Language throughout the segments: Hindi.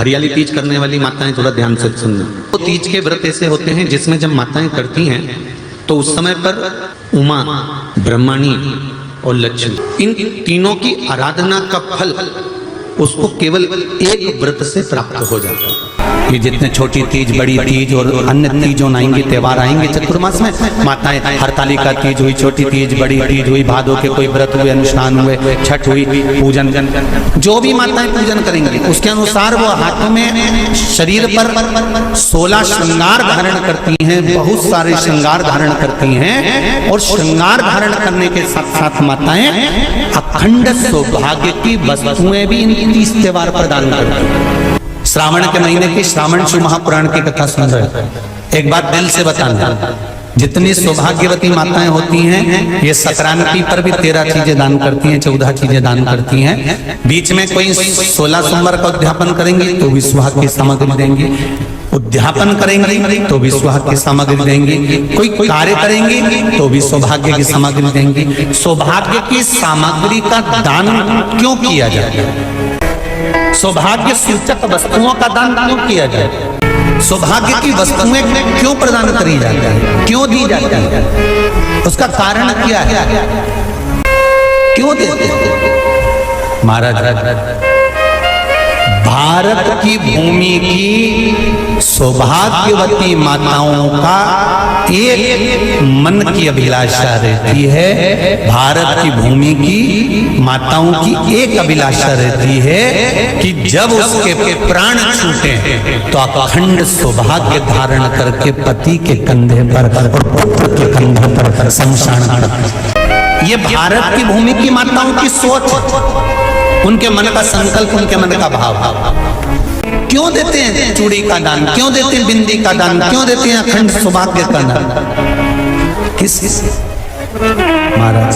हरियाली तीज करने वाली माताएं थोड़ा ध्यान से सुनना। तो तीज के व्रत ऐसे होते हैं जिसमें जब माताएं करती हैं तो उस समय पर उमा, ब्रह्मणी और लक्ष्मी, इन तीनों की आराधना का फल उसको केवल एक व्रत से प्राप्त हो जाता है। ये जितने छोटी तीज, बड़ी तीज और अन्य तीजों आएंगे, त्योहार आएंगे चतुर्मास में, माताएं हरतालिका तीज हुई, छोटी तीज, बड़ी तीज हुई, भादों के कोई व्रत हुए, अनुष्ठान हुए, छठ हुई, पूजन, जो भी माताएं पूजन करेंगी उसके अनुसार वो हाथों में, शरीर पर 16 श्रृंगार धारण करती हैं, बहुत सारे श्रृंगार धारण करती हैं। और श्रृंगार धारण करने के साथ साथ माताएं अखंड सौभाग्य की वस्तुएं भी इन तीज त्योहार प्रदान करती हैं। श्रावण के महीने की श्रावण शिव महापुराण की कथा सुन रहे हैं, एक बात दिल से बताना, जितनी सौभाग्यवती माताएं होती हैं ये संक्रांति पर भी 13 चीजें दान करती हैं, 14 चीजें दान करती हैं। बीच में कोई 16 सोमवार का उद्यापन करेंगी तो भी सुहाग की सामग्री देंगी, उद्यापन करेंगी तो भी सुहाग की सामग्री देंगी, कोई कार्य करेंगी तो भी सौभाग्य की सामग्री देंगी। सौभाग्य की सामग्री का दान क्यों किया जाता है? सौभाग्य सूचक वस्तुओं का दान क्यों किया जाए? सौभाग्य की वस्तुएं क्यों प्रदान करी जाती है, क्यों दी जाती है? उसका कारण क्या है? क्यों देते हैं? महाराज, भारत की भूमि की सौभाग्यवती माताओं का एक मन की अभिलाषा रहती है, भारत की भूमि की माताओं की एक अभिलाषा रहती है कि जब उसके प्राण छूटे तो अखंड सौभाग्य धारण करके पति के कंधे पर और पुत्र के कंधे पर शमशान कर। ये भारत की भूमि की माताओं की सोच, उनके मन का संकल्प, उनके मन का भाव। क्यों देते हैं चूड़ी का दान, क्यों देते हैं बिंदी का दान, क्यों देते हैं अखंड सौभाग्य का दान? किस महाराज?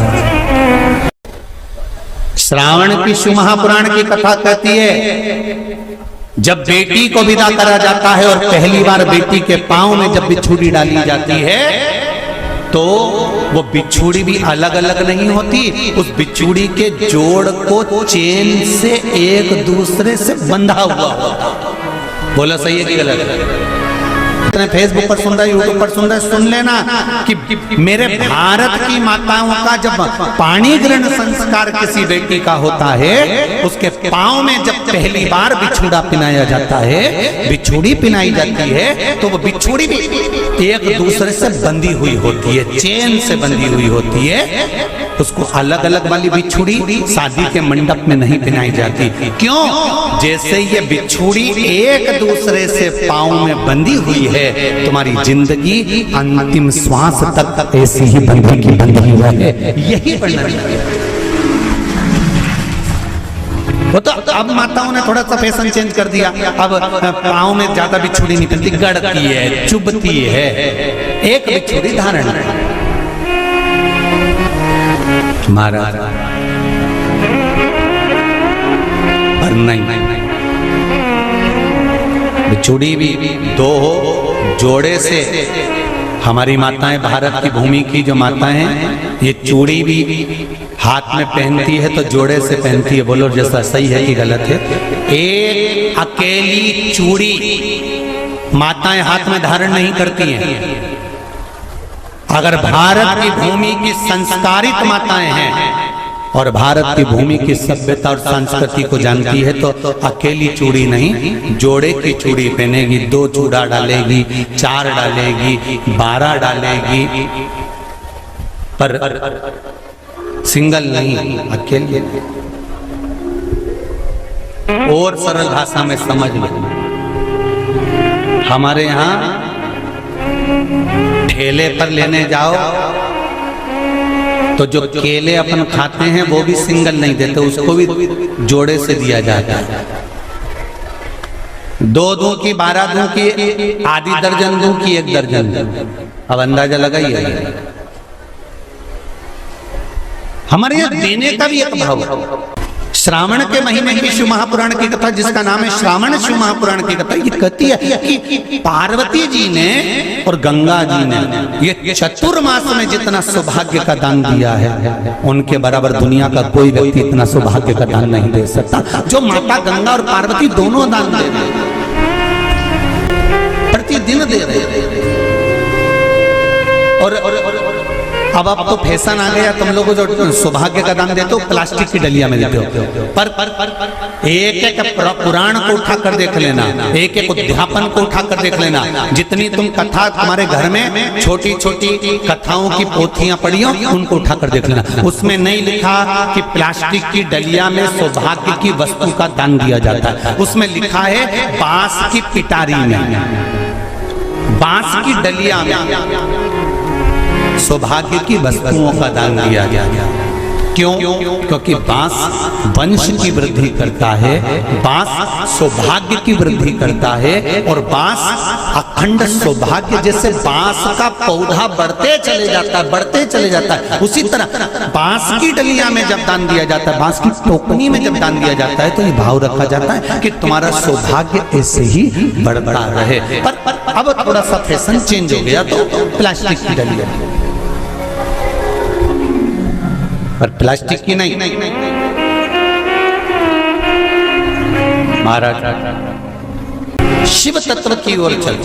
श्रावण की शिव महापुराण की कथा कहती है जब बेटी को विदा करा जाता है और पहली बार बेटी के पांव में जब बिछुड़ी डाली जाती है तो वो बिछुड़ी भी अलग अलग नहीं होती, उस बिछुड़ी के जोड़ को चेन से एक दूसरे से बंधा हुआ होता। बोला सही है कि गलत? फेसबुक पर सुन रहे, यूट्यूब पर सुन रहे, सुन लेना कि मेरे भारत की माताओं का जब पाणी ग्रहण संस्कार किसी बेटी का होता है, उसके पांव में जब पहली बार बिछुड़ा पिनाया जाता है, बिछुड़ी पिनाई जाती है, तो वो बिछुड़ी भी एक दूसरे से बंधी हुई होती है, चेन से बंधी हुई होती है। उसको अलग अलग वाली बिछुड़ी शादी के मंडप में नहीं पिनाई जाती। क्यों? जैसे ये बिछुड़ी एक दूसरे से पांव में बंधी हुई है, तुम्हारी जिंदगी अंतिम श्वास तक ऐसी ही बंधी की बंधी रहे, यही बनना चाहिए। वो तो अब माताओं ने थोड़ा सा फैशन चेंज कर दिया, अब पांव में ज्यादा बिछुड़ी नहीं पहनती, गड़ती है, चुभती है, एक बिछुड़ी धारण है। महाराज पर नहीं, बिछुड़ी भी दो हो, जोड़े से। हमारी माताएं, भारत की भूमि की जो माताएं हैं, ये चूड़ी भी हाथ में पहनती है तो जोड़े से पहनती है। बोलो जैसा सही है कि गलत है? एक अकेली चूड़ी माताएं हाथ में धारण नहीं करती हैं। अगर भारत की भूमि की संस्कारित माताएं हैं और भारत की भूमि की सभ्यता और संस्कृति को जानती है तो अकेली चूड़ी नहीं, जोड़े की चूड़ी पहनेगी, 2 चूड़ा डालेगी, 4 डालेगी, 12 डालेगी, पर सिंगल नहीं, अकेले। और सरल भाषा में समझ लो, हमारे यहाँ ठेले पर लेने जाओ तो जो केले अपन खाते हैं वो भी सिंगल नहीं देते, उसको भी जोड़े से दिया जाता है। 2 दूं की, 12 दूं की, आधी दर्जन दूं की, 1 दर्जन दूं। अब अंदाजा लगाइए, हमारे यहाँ देने का भी एक भाव। श्रावण के महीने की शिव महापुराण की कथा, जिसका नाम है श्रावण शिव महापुराण की कथा, ये कहती है कि पार्वती जी ने और गंगा जी ने ये चतुर्मास में जितना सौभाग्य का दान दिया है, उनके बराबर दुनिया का कोई व्यक्ति इतना सौभाग्य का दान नहीं दे सकता जो माता गंगा और पार्वती दोनों दान दे रहे हैं। प्रतिदिन दे रहे हैं। और अब तो फैशन आ गया, तुम लोगों जो सौभाग्य का दान देते हो प्लास्टिक की डलिया में देते हो। पर एक एक पुराण को उठा कर देख लेना, एक एक उद्यापन को उठा कर देख लेना, जितनी तुम कथा तुम्हारे घर में छोटी छोटी कथाओं की पोथियां पड़ी हो उनको उठा कर देख लेना, उसमें नहीं लिखा कि प्लास्टिक की डलिया में सौभाग्य की वस्तु का दान दिया जाता है। उसमें लिखा है बांस की पिटारी में, बांस की डलिया में सौभाग्य की वस्तुओं का दान दिया गया। क्यों? क्योंकि बांस वंश की वृद्धि करता है, बांस सौभाग्य की वृद्धि करता है, और बांस अखंड सौभाग्य, जैसे बांस का पौधा बढ़ते चले जाता है, बढ़ते चले जाता है, उसी तरह बांस की डलिया में जब दान दिया जाता है, बांस की टोकनी में जब दान दिया जाता है, तो ये भाव रखा जाता है कि तुम्हारा सौभाग्य ऐसे ही बढ़ता रहे। पर अब थोड़ा सा फैशन चेंज हो गया, तो प्लास्टिक की डलिया, पर प्लास्टिक की नहीं। महाराज शिव तत्व की ओर चल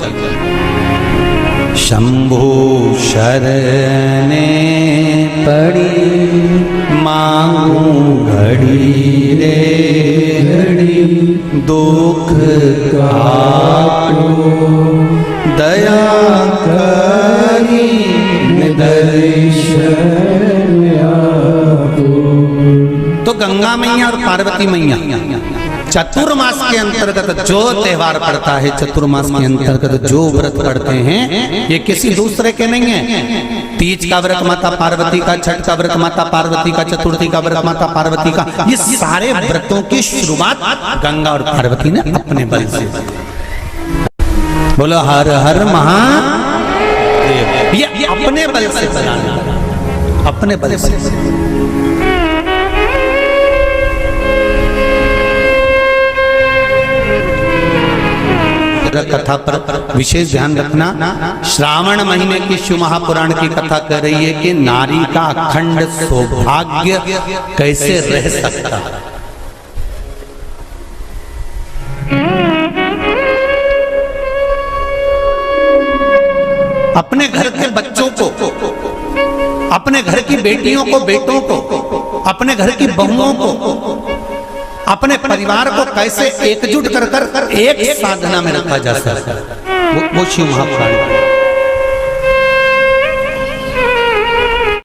शंभु शरणे पड़ी मांगू घड़ी रे घड़ी, दुख काटो दया करी दर्शन। तो गंगा मैया और पार्वती मैया चतुर्मास के अंतर्गत जो त्योहार पड़ता है, चतुर्मास के अंतर्गत जो व्रत पड़ते हैं, ये किसी दूसरे के नहीं है। तीज का व्रत माता पार्वती का, छठ का व्रत माता पार्वती का, चतुर्थी का व्रत माता पार्वती का, ये सारे व्रतों की शुरुआत गंगा और पार्वती ने अपने बल से। बोलो हर हर महादेव। ये अपने बल से बनाना, अपने बल से। कथा पर विशेष ध्यान रखना। श्रावण महीने की शिव महापुराण की कथा कह रही है कि नारी का अखंड सौभाग्य कैसे रह सकता है। अपने घर के बच्चों को, अपने घर की बेटियों को, बेटों को, अपने घर की बहुओं को, अपने परिवार को कैसे एकजुट कर एक साधना में रखा जा सकता है, वो शिव महापुराण।